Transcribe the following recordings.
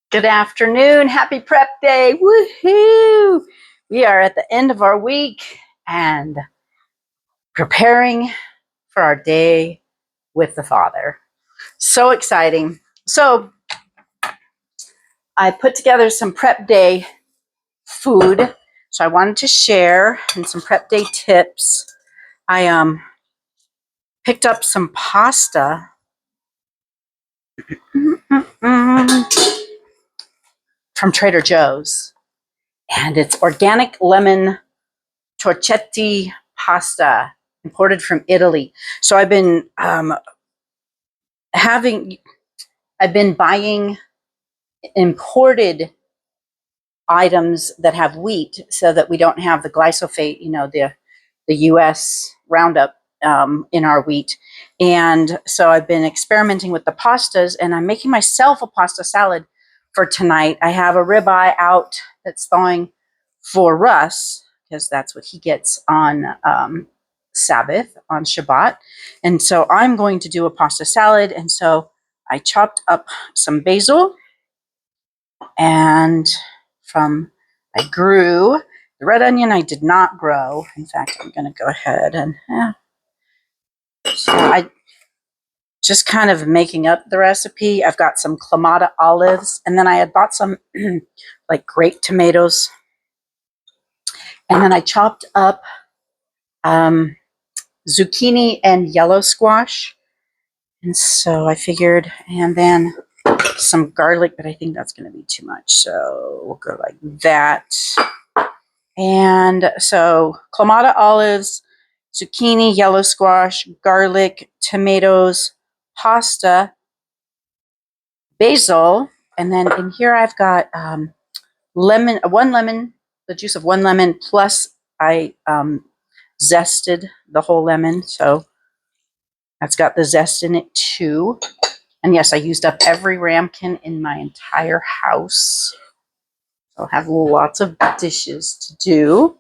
Good afternoon. Happy prep day. Woohoo! We are at the end of our week and preparing for our day with the Father. So exciting. So I put together some prep day food. So I wanted to share and some prep day tips. I picked up some pasta from Trader Joe's. And it's organic lemon torchetti pasta imported from Italy. So I've been buying imported items that have wheat so that we don't have the glyphosate, the US Roundup in our wheat. And so I've been experimenting with the pastas, and I'm making myself a pasta salad for tonight. I have a ribeye out that's thawing for Russ, because that's what he gets on Sabbath, on Shabbat. And so I'm going to do a pasta salad. And so I chopped up some basil, and I grew the red onion. I did not grow. In fact, I'm going to go ahead and so I just kind of making up the recipe. I've got some clamato olives, and then I had bought some like grape tomatoes, and then I chopped up zucchini and yellow squash. And so I figured, and then some garlic, but I think that's going to be too much. So we'll go like that. And so clamato olives, zucchini, yellow squash, garlic, tomatoes, pasta, basil. And then in here I've got one lemon, the juice of one lemon, plus I zested the whole lemon. So that's got the zest in it too. And yes, I used up every ramekin in my entire house. I'll have lots of dishes to do.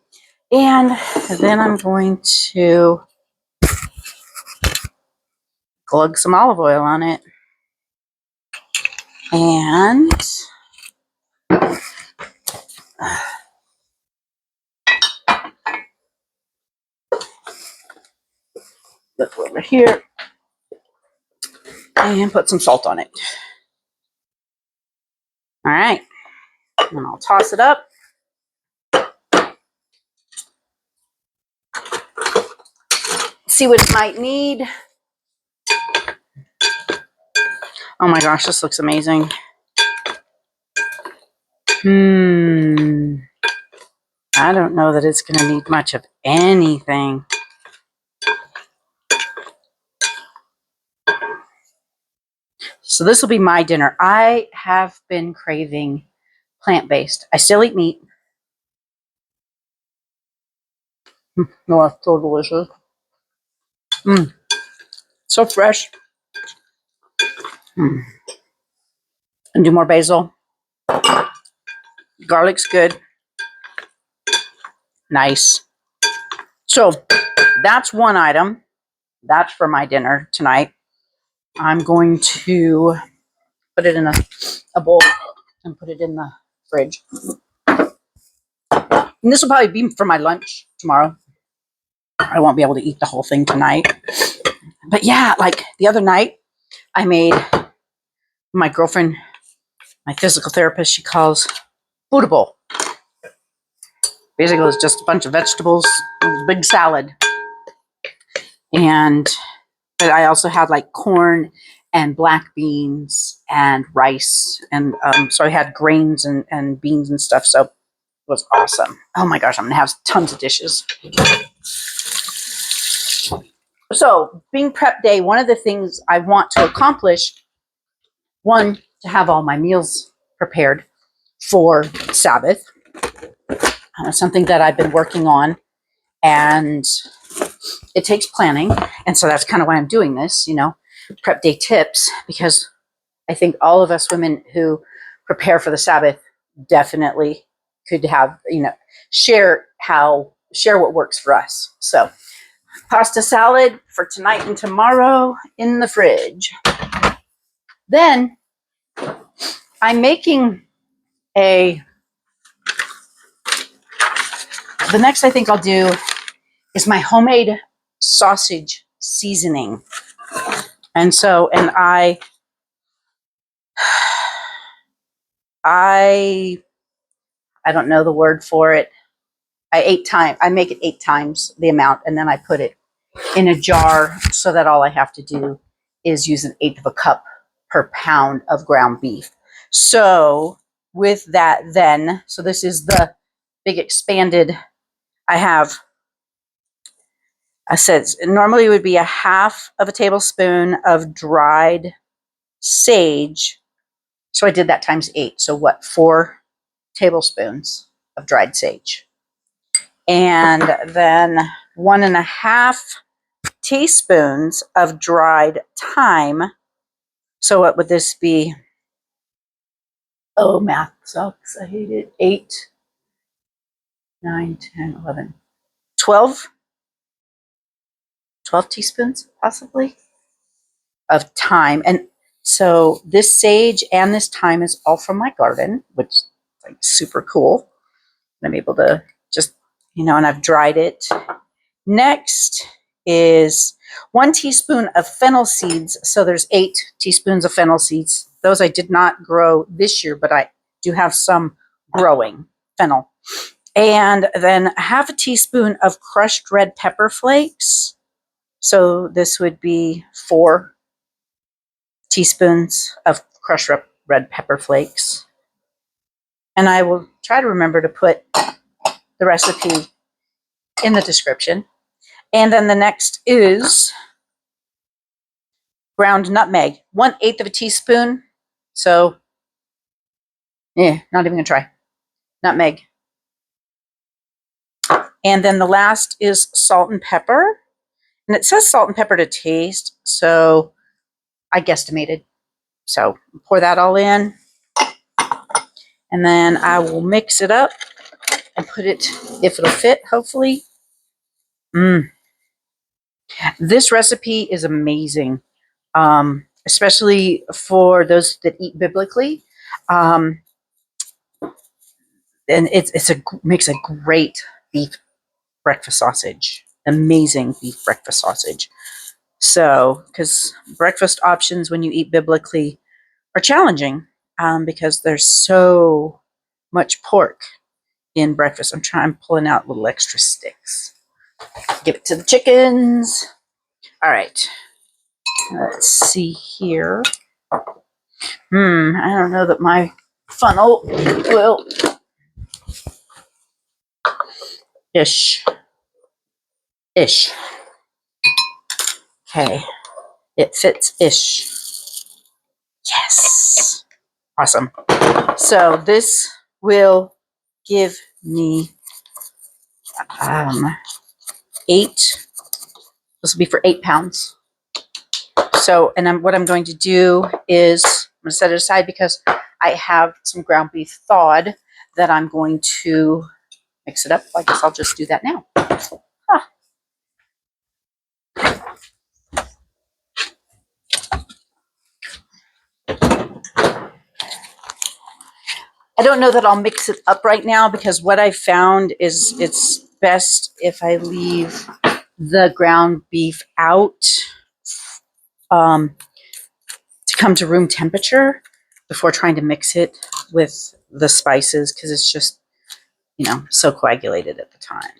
And then I'm going to glug some olive oil on it. And look over here and put some salt on it. All right. And I'll toss it up. See what it might need. Oh my gosh, this looks amazing. I don't know that it's going to need much of anything. So this will be my dinner. I have been craving plant-based. I still eat meat. No, it's so delicious. So fresh. And do more basil. Garlic's good. Nice. So that's one item. That's for my dinner tonight. I'm going to put it in a bowl and put it in the fridge. And this will probably be for my lunch tomorrow. I won't be able to eat the whole thing tonight. But yeah, like the other night, I made my girlfriend, my physical therapist, she calls food a bowl. Basically, it's just a bunch of vegetables, big salad. But I also had like corn and black beans and rice. And so I had grains and beans and stuff. So it was awesome. Oh my gosh, I'm going to have tons of dishes. So being prep day, one of the things I want to accomplish, one, to have all my meals prepared for Sabbath. Something that I've been working on, and it takes planning. And so that's kind of why I'm doing this, prep day tips, because I think all of us women who prepare for the Sabbath definitely could have, share what works for us. So pasta salad for tonight and tomorrow in the fridge. Then I'm making the next I think I'll do is my homemade sausage seasoning. And so, and I don't know the word for it. I make it 8 times the amount, and then I put it in a jar so that all I have to do is use 1/8 of a cup per pound of ground beef. So with that then, so this is the big expanded, I said normally it would be 1/2 of a tablespoon of dried sage. So I did that times 8. So what, 4 tablespoons of dried sage. And then 1.5 teaspoons of dried thyme. So what would this be? Oh, math sucks. I hate it. 8, 9, 10, 11, 12 teaspoons possibly of thyme. And so this sage and this thyme is all from my garden, which is like super cool. I'm able to just, and I've dried it. Next is 1 teaspoon of fennel seeds. So there's 8 teaspoons of fennel seeds. Those I did not grow this year, but I do have some growing fennel. And then 1/2 teaspoon of crushed red pepper flakes. So this would be 4 teaspoons of crushed red pepper flakes. And I will try to remember to put the recipe in the description. And then the next is ground nutmeg, 1/8 of a teaspoon. So, not even gonna try. Nutmeg. And then the last is salt and pepper. And it says salt and pepper to taste, so I guesstimated. So pour that all in. And then I will mix it up and put it, if it'll fit, hopefully. This recipe is amazing, especially for those that eat biblically. And makes a great beef breakfast sausage. Amazing beef breakfast sausage. So, because breakfast options when you eat biblically are challenging, because there's so much pork in breakfast. I'm pulling out little extra sticks. Give it to the chickens. All right. Let's see here. I don't know that my funnel will ish. Okay. It fits ish. Yes. Awesome. So this will give me 8. This will be for 8 pounds. So, and what I'm going to do is I'm going to set it aside because I have some ground beef thawed that I'm going to mix it up. I guess I'll just do that now. I don't know that I'll mix it up right now because what I found is it's best if I leave the ground beef out to come to room temperature before trying to mix it with the spices because it's just, so coagulated at the time.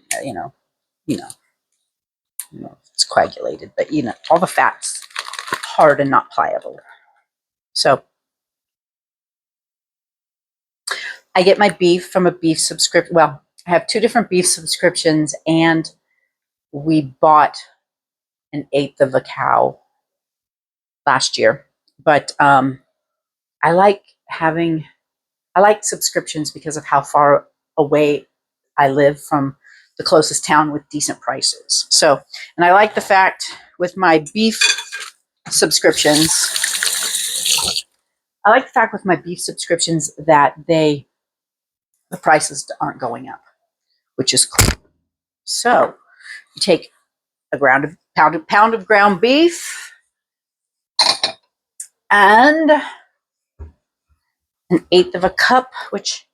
It's coagulated, but all the fat's hard and not pliable. So I get my beef from a beef subscription. Well, I have 2 different beef subscriptions, and we bought 1/8 of a cow last year. But I like subscriptions because of how far away I live from the closest town with decent prices. So, and I like the fact with my beef subscriptions, that the prices aren't going up, which is cool. So you take a pound of ground beef, and 1/8 of a cup, which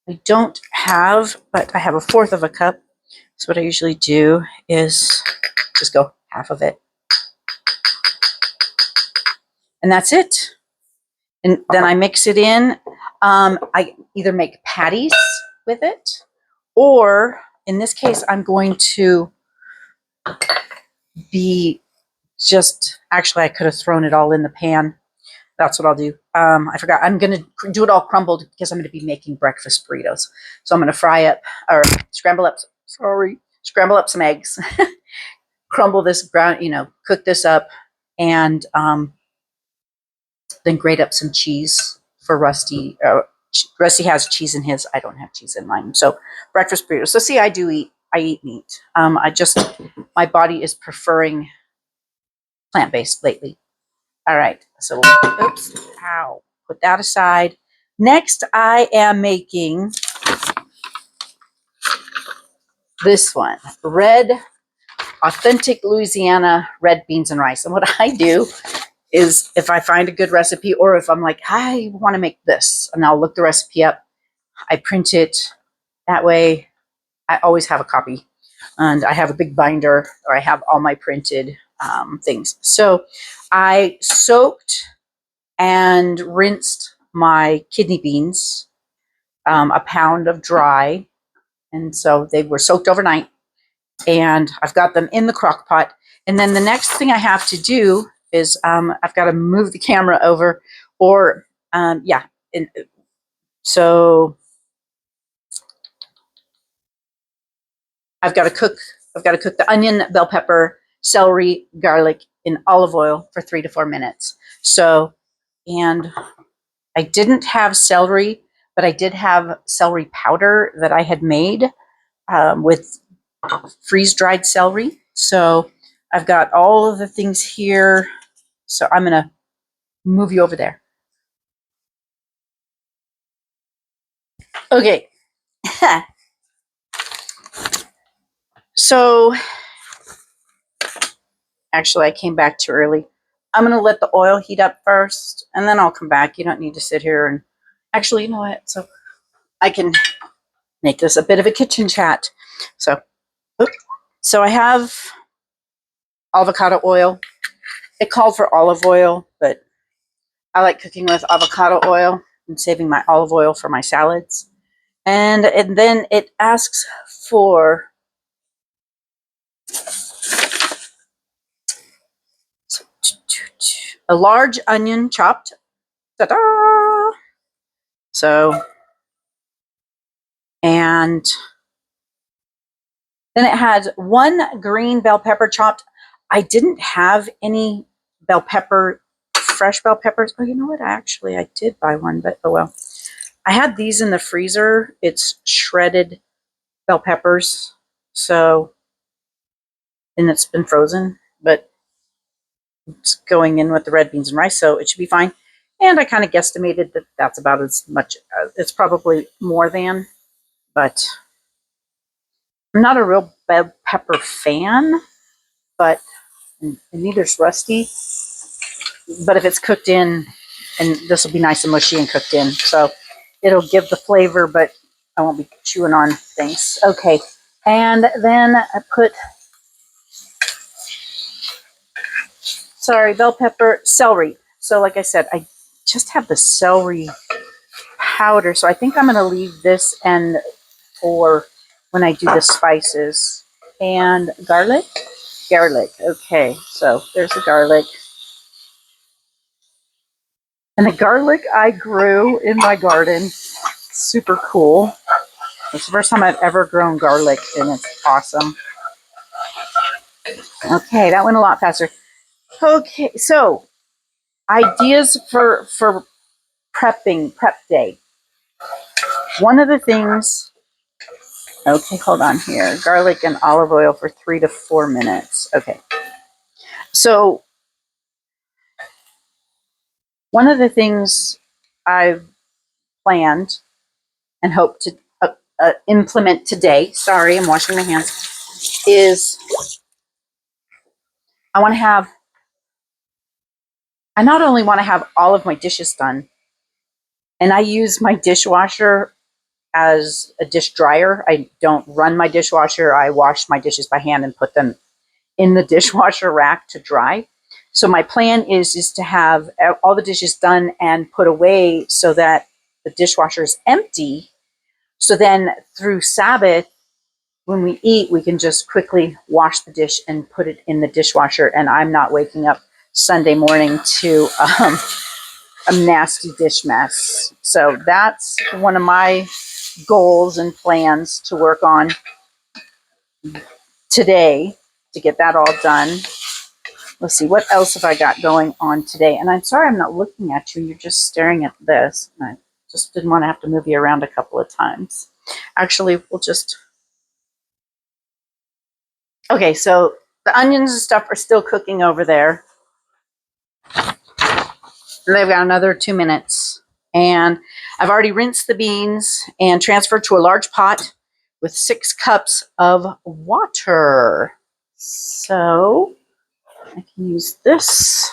I don't have, but I have 1/4 of a cup. So what I usually do is just go half of it. And that's it. And then I mix it in. I either make patties with it, or in this case, I'm going to be just, actually, I could have thrown it all in the pan. That's what I'll do. I forgot. I'm going to do it all crumbled because I'm going to be making breakfast burritos. So I'm going to scramble up some eggs, crumble this ground, cook this up, and then grate up some cheese for Rusty. Rusty has cheese in his. I don't have cheese in mine. So breakfast burritos. So see, I eat meat. My body is preferring plant-based lately. All right. So, oops, ow. Put that aside. Next, I am making this one, authentic Louisiana red beans and rice. And what I do is if I find a good recipe, or if I'm like, I want to make this, and I'll look the recipe up, I print it. That way, I always have a copy. And I have a big binder, or I have all my printed things. So I soaked and rinsed my kidney beans, a pound of dry. And so they were soaked overnight. And I've got them in the crock pot. And then the next thing I have to do is I've got to move the camera over, or yeah. And so I've got to cook the onion, bell pepper, celery, garlic in olive oil for 3 to 4 minutes. So, and I didn't have celery, but I did have celery powder that I had made with freeze-dried celery. So I've got all of the things here. So I'm going to move you over there. Okay. So actually, I came back too early. I'm going to let the oil heat up first, and then I'll come back. You don't need to sit here and actually, you know what? So I can make this a bit of a kitchen chat. So, I have avocado oil. It called for olive oil, but I like cooking with avocado oil and saving my olive oil for my salads. And then it asks for a large onion chopped. Ta-da! So, and then it had 1 green bell pepper chopped. I didn't have any fresh bell peppers. Oh, you know what? I did buy one, but oh well. I had these in the freezer. It's shredded bell peppers. So, and it's been frozen, but it's going in with the red beans and rice, so it should be fine. And I kind of guesstimated that that's about as much. It's probably more than, but I'm not a real bell pepper fan, but neither's Rusty. But if it's cooked in, and this will be nice and mushy and cooked in, so it'll give the flavor, but I won't be chewing on things. Okay, and then I put, bell pepper, celery. So like I said, I just have the celery powder, so I think I'm going to leave this and for when I do the spices. And garlic. Okay, so there's the garlic. And the garlic I grew in my garden. Super cool. It's the first time I've ever grown garlic, and it's awesome. Okay, that went a lot faster. Okay, so ideas for prep day. One of the things, okay, hold on here. Garlic and olive oil for 3 to 4 minutes. Okay. So one of the things I've planned and hope to implement today, sorry, I'm washing my hands, is I not only want to have all of my dishes done And I use my dishwasher as a dish dryer. I don't run my dishwasher. I wash my dishes by hand and put them in the dishwasher rack to dry. So my plan is to have all the dishes done and put away so that the dishwasher is empty. So then through Sabbath, when we eat, we can just quickly wash the dish and put it in the dishwasher. And I'm not waking up Sunday morning to a nasty dish mess. So that's one of my goals and plans to work on today to get that all done. Let's see, what else have I got going on today? And I'm sorry I'm not looking at you. You're just staring at this. I just didn't want to have to move you around a couple of times. Actually, we'll just... Okay, so the onions and stuff are still cooking over there. They've got another 2 minutes. And I've already rinsed the beans and transferred to a large pot with 6 cups of water. So I can use this.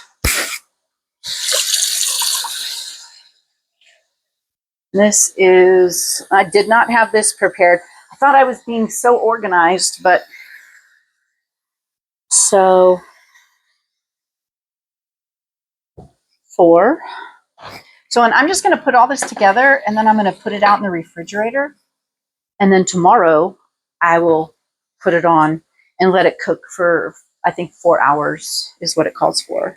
This is, I did not have this prepared. I thought I was being so organized, but so 4. So, and I'm just going to put all this together and then I'm going to put it out in the refrigerator. And then tomorrow I will put it on and let it cook for, I think, 4 hours is what it calls for.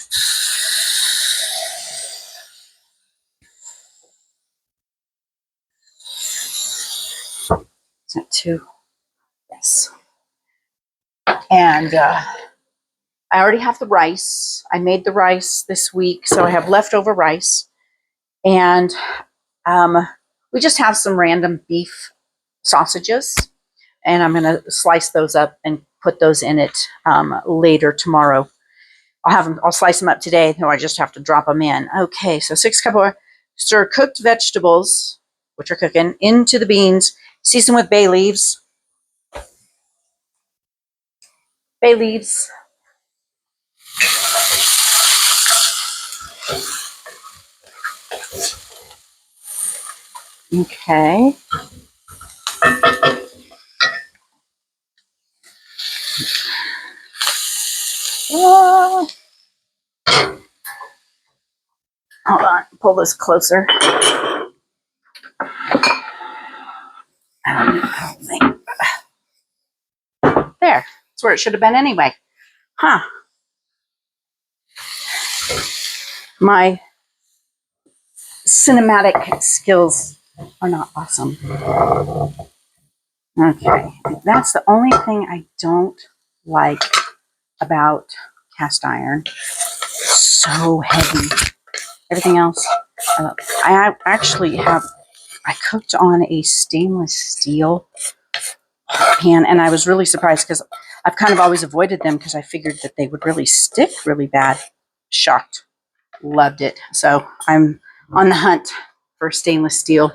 Is that 2? Yes. And I already have the rice. I made the rice this week, so I have leftover rice. And we just have some random beef sausages. And I'm going to slice those up and put those in it later tomorrow. I'll slice them up today, or I just have to drop them in. Okay, so 6 cups of stir cooked vegetables, which are cooking, into the beans, season with bay leaves. Bay leaves. Okay. Hold on, pull this closer. There, that's where it should have been anyway. Huh. My cinematic skills are not awesome. Okay, that's the only thing I don't like about cast iron. So heavy. Everything else, I actually have, I cooked on a stainless steel pan, and I was really surprised because I've kind of always avoided them because I figured that they would really stick really bad. Shocked. Loved it. So I'm on the hunt for stainless steel.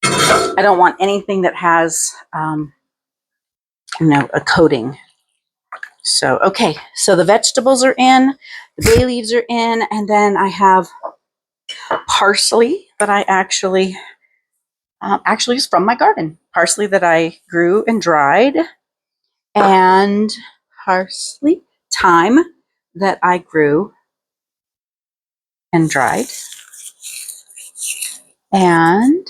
I don't want anything that has, a coating. So, okay. So the vegetables are in, the bay leaves are in, and then I have parsley that I actually is from my garden. Parsley that I grew and dried, and parsley, thyme that I grew and dried, and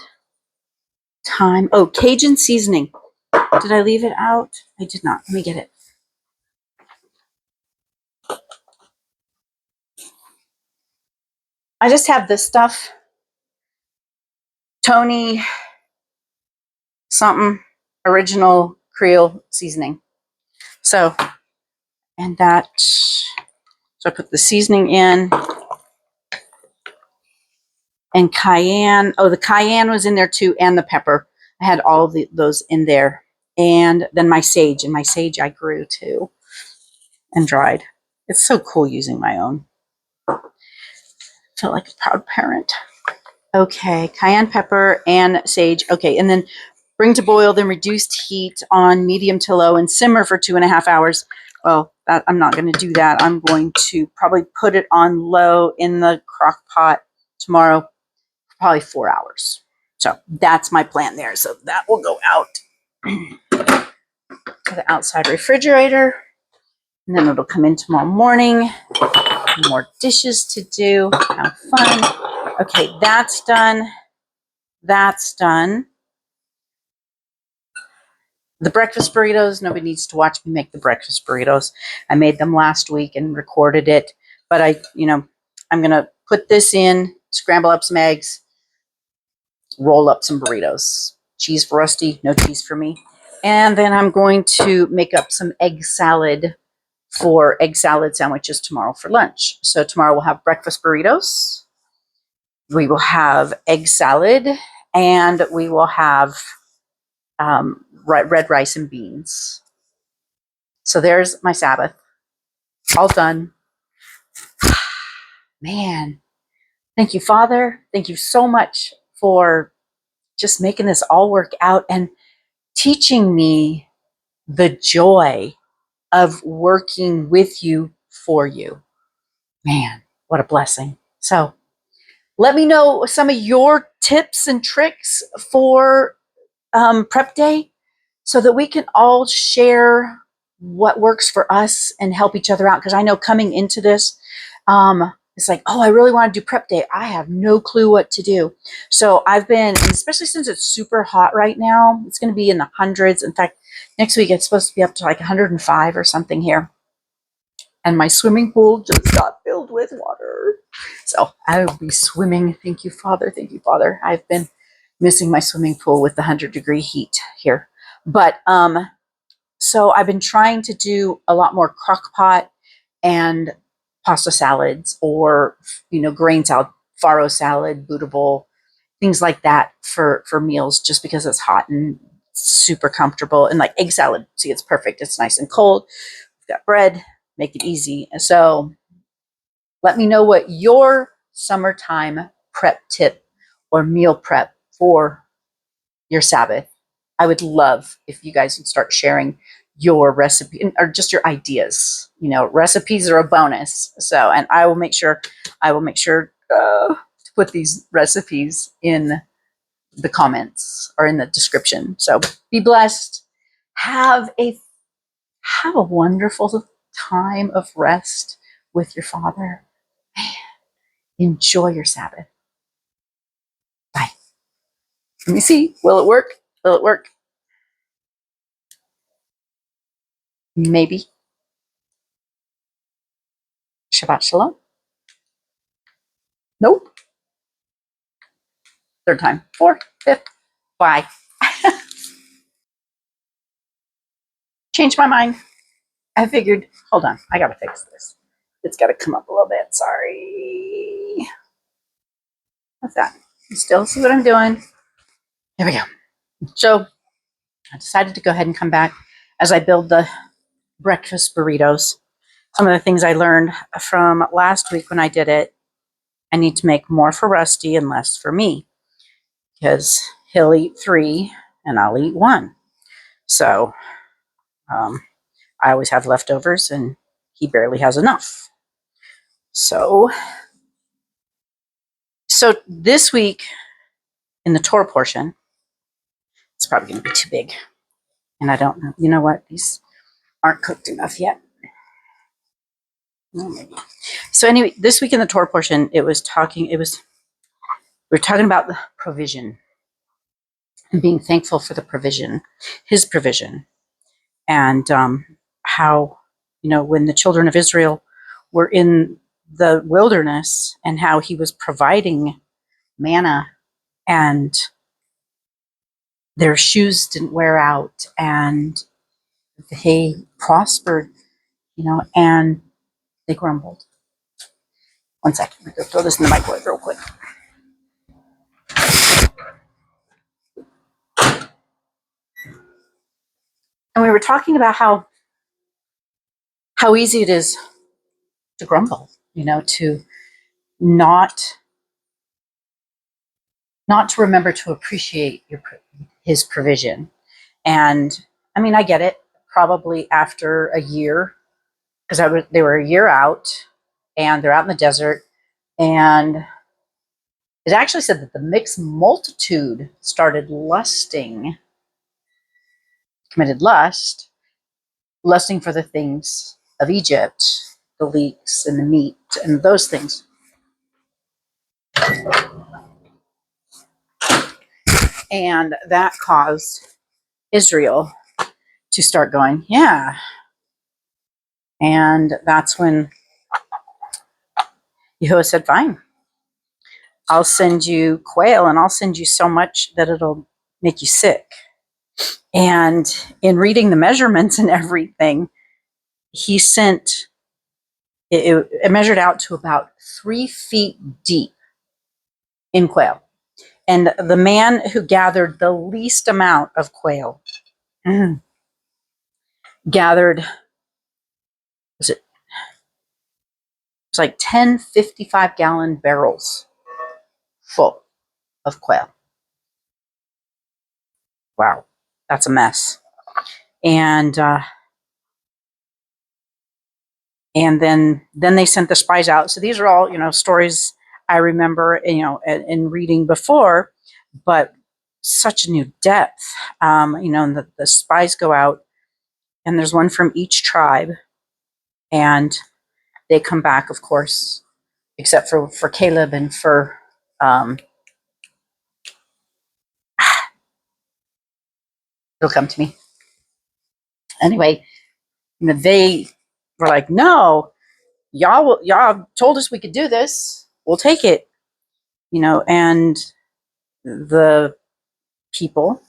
thyme. Oh, Cajun seasoning. Did I leave it out? I did not. Let me get it. I just have this stuff. Tony something original Creole seasoning. So, and that, so I put the seasoning in, and cayenne. Oh, the cayenne was in there too, and the pepper. I had all of those in there. And then my sage, and my sage I grew too and dried. It's so cool using my own. Felt like a proud parent. Okay, cayenne pepper and sage. Okay, and then bring to boil, then reduced heat on medium to low and simmer for 2.5 hours. Well, I'm not going to do that. I'm going to probably put it on low in the crock pot tomorrow probably 4 hours. So that's my plan there. So that will go out to the outside refrigerator, and then it'll come in tomorrow morning. More dishes to do. Have fun. Okay, that's done. That's done. The breakfast burritos, nobody needs to watch me make the breakfast burritos. I made them last week and recorded it. But I'm going to put this in, scramble up some eggs, roll up some burritos. Cheese for Rusty, no cheese for me. And then I'm going to make up some egg salad for egg salad sandwiches tomorrow for lunch. So tomorrow we'll have breakfast burritos. We will have egg salad, and we will have red rice and beans. So there's my Sabbath. All done. Man, thank you, Father. Thank you so much for just making this all work out and teaching me the joy of working with you for you. Man, what a blessing. So let me know some of your tips and tricks for prep day so that we can all share what works for us and help each other out. Because I know coming into this, it's like, oh, I really want to do prep day. I have no clue what to do. So I've been, especially since it's super hot right now, it's going to be in the hundreds. In fact, next week it's supposed to be up to like 105 or something here. And my swimming pool just got filled with water. So I will be swimming. Thank you, Father. Thank you, Father. I've been missing my swimming pool with the 100-degree heat here. But so I've been trying to do a lot more crock pot and pasta salads, or grain salad, farro salad, bootable, things like that for meals, just because it's hot and super comfortable. And like egg salad, see, it's perfect. It's nice and cold. We've got bread, make it easy. So let me know what your summertime prep tip or meal prep for your Sabbath. I would love if you guys would start sharing your recipe or just your ideas. Recipes are a bonus. So, and I will make sure to put these recipes in the comments or in the description. So be blessed. Have a wonderful time of rest with your Father. Enjoy your Sabbath. Bye. Let me see. Will it work? Will it work? Maybe. Shabbat Shalom. Nope. Third time. Fourth, fifth. Bye. Changed my mind. I figured, hold on, I gotta fix this. It's gotta come up a little bit. Sorry. What's that? You still see what I'm doing? There we go. So I decided to go ahead and come back as I build the breakfast burritos. Some of the things I learned from last week when I did it, I need to make more for Rusty and less for me, because he'll eat 3 and I'll eat 1. So I always have leftovers and he barely has enough. So this week in the Torah portion, it's probably going to be too big. And I don't know. You know what? These aren't cooked enough yet. Oh, maybe. So anyway, this week in the Torah portion, we were talking about the provision and being thankful for the provision, his provision. And how, when the children of Israel were in the wilderness and how he was providing manna and their shoes didn't wear out and they prospered, and they grumbled. One second, I'm going to throw this in the microwave real quick. And we were talking about how easy it is to grumble, to not to remember to appreciate his provision. And I mean, I get it. Probably after a year, because they were a year out, and they're out in the desert, and it actually said that the mixed multitude started committed lusting for the things of Egypt, the leeks and the meat and those things. And that caused Israel to start going, yeah. And that's when Yehoshua said, fine, I'll send you quail and I'll send you so much that it'll make you sick. And in reading the measurements and everything, he sent, it measured out to about 3 feet deep in quail. And the man who gathered the least amount of quail gathered, was it was like 10 55-gallon barrels full of quail. Wow, that's a mess. And then they sent the spies out. So these are all, stories I remember, in reading before, but such a new depth. And the spies go out, and there's one from each tribe, and they come back, of course, except for Caleb and for it'll come to me. Anyway, they were like, no, y'all told us we could do this. We'll take it. And the people,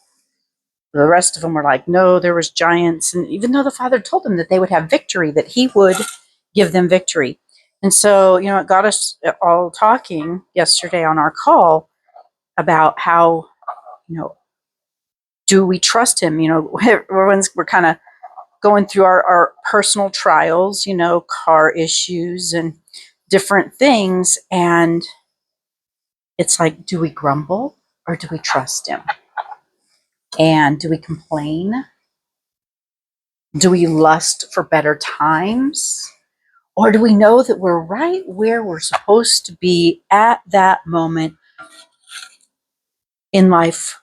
the rest of them were like, no, there was giants. And even though the Father told them that they would have victory, that he would give them victory. And so, it got us all talking yesterday on our call about how, do we trust him? We're kind of going through our personal trials, car issues and different things. And it's like, do we grumble or do we trust him? And do we complain? Do we lust for better times? Or do we know that we're right where we're supposed to be at that moment in life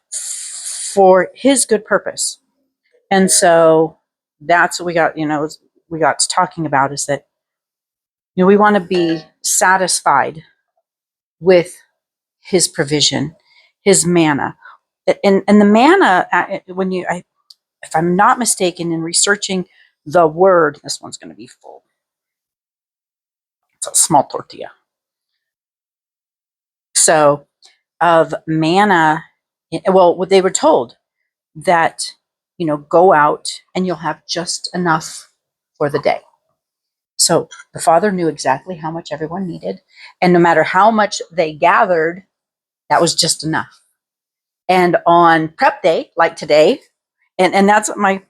for his good purpose? And so that's what we got to talking about, is that, we want to be satisfied with his provision, his manna. And the manna, if I'm not mistaken, in researching the word, this one's going to be full. It's a small tortilla. So of manna, well, what they were told that, go out and you'll have just enough for the day. So the Father knew exactly how much everyone needed. And no matter how much they gathered, that was just enough. And on prep day, like today, and that's what my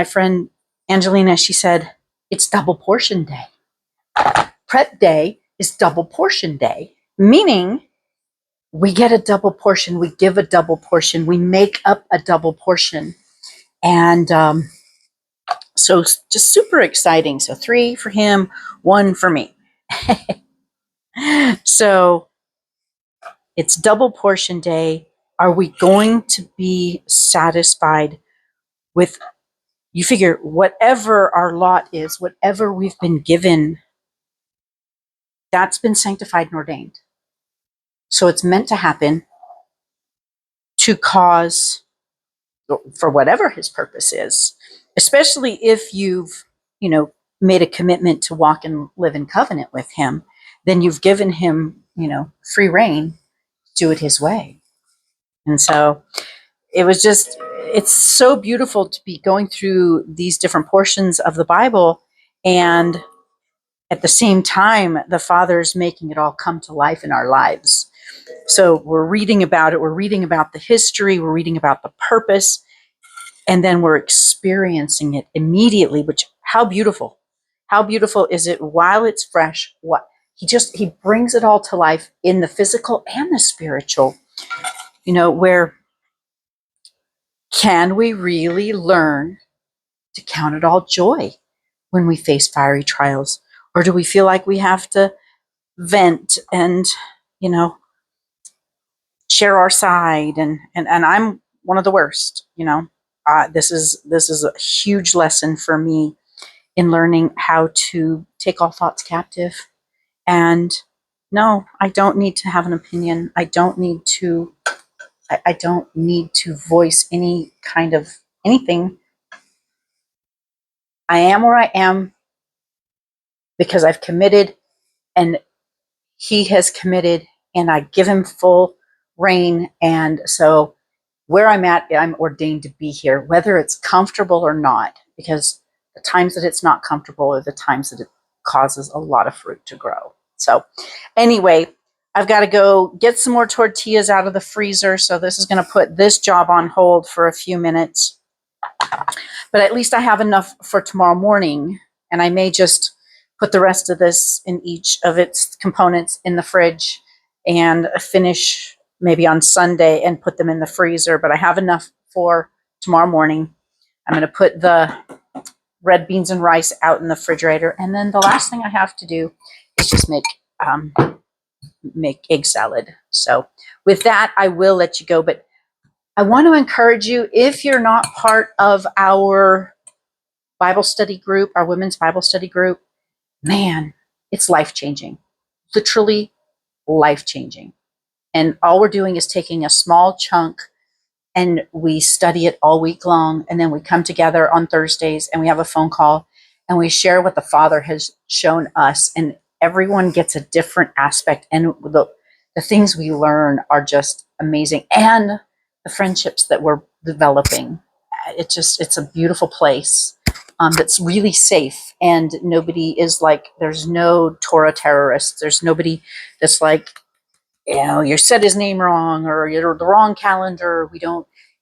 friend Angelina, she said, it's double portion day. Prep day is double portion day, meaning we get a double portion, we give a double portion, we make up a double portion. And so just super exciting. So 3 for him, 1 for me. So it's double portion day. Are we going to be satisfied with, you figure, whatever our lot is, whatever we've been given, that's been sanctified and ordained. So it's meant to happen to cause, for whatever his purpose is, especially if you've, made a commitment to walk and live in covenant with him, then you've given him, free reign, do it his way. And so it's so beautiful to be going through these different portions of the Bible, and at the same time, the Father's making it all come to life in our lives. So we're reading about it, we're reading about the history, we're reading about the purpose, and then we're experiencing it immediately, which, how beautiful. How beautiful is it while it's fresh? He brings it all to life in the physical and the spiritual, where can we really learn to count it all joy when we face fiery trials? Or do we feel like we have to vent and, share our side, and I'm one of the worst. This is a huge lesson for me in learning how to take all thoughts captive. And no, I don't need to have an opinion. I don't need to voice any kind of anything. I am where I am because I've committed, and he has committed, and I give him full reign. And so where I'm at, I'm ordained to be here, whether it's comfortable or not, because the times that it's not comfortable are the times that it causes a lot of fruit to grow. So anyway, I've got to go get some more tortillas out of the freezer. So this is going to put this job on hold for a few minutes. But at least I have enough for tomorrow morning. And I may just put the rest of this in each of its components in the fridge and finish maybe on Sunday and put them in the freezer. But I have enough for tomorrow morning. I'm going to put the red beans and rice out in the refrigerator. And then the last thing I have to do is just make egg salad. So with that, I will let you go. But I want to encourage you, if you're not part of our Bible study group, our women's Bible study group, man, it's life-changing, literally life-changing. And all we're doing is taking a small chunk and we study it all week long. And then we come together on Thursdays and we have a phone call and we share what the Father has shown us. And everyone gets a different aspect. And the things we learn are just amazing. And the friendships that we're developing, it's a beautiful place. That's really safe, and nobody is like, there's no Torah terrorists. There's nobody that's like, you said his name wrong or you're the wrong calendar.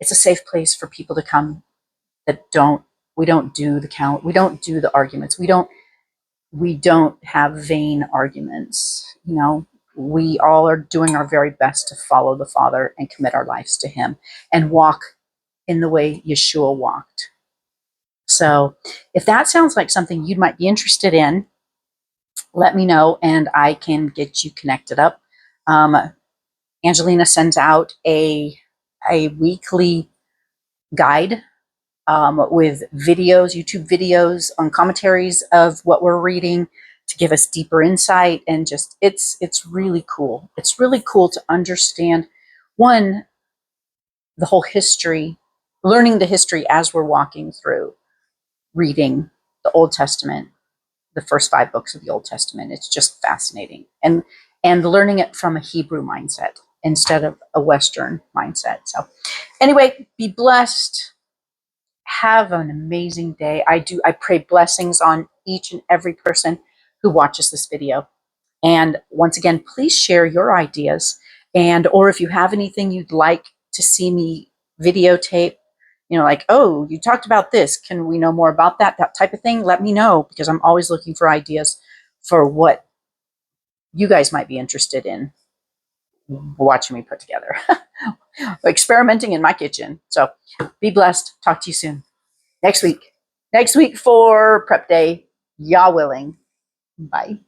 It's a safe place for people to come we don't do we don't do the arguments. We don't have vain arguments. We all are doing our very best to follow the Father and commit our lives to him and walk in the way Yeshua walked. So if that sounds like something you might be interested in, let me know and I can get you connected up. Angelina sends out a weekly guide with videos, YouTube videos on commentaries of what we're reading to give us deeper insight. And just, it's really cool. It's really cool to understand, one, the whole history, learning the history as we're walking through reading the Old Testament, the first 5 books of the Old Testament. It's just fascinating. And learning it from a Hebrew mindset instead of a Western mindset. So anyway, be blessed. Have an amazing day. I pray blessings on each and every person who watches this video. And once again, please share your ideas, or if you have anything you'd like to see me videotape, like, oh, you talked about this. Can we know more about that type of thing? Let me know, because I'm always looking for ideas for what you guys might be interested in watching me put together. Experimenting in my kitchen. So be blessed. Talk to you soon. Next week for prep day, Yah willing. Bye.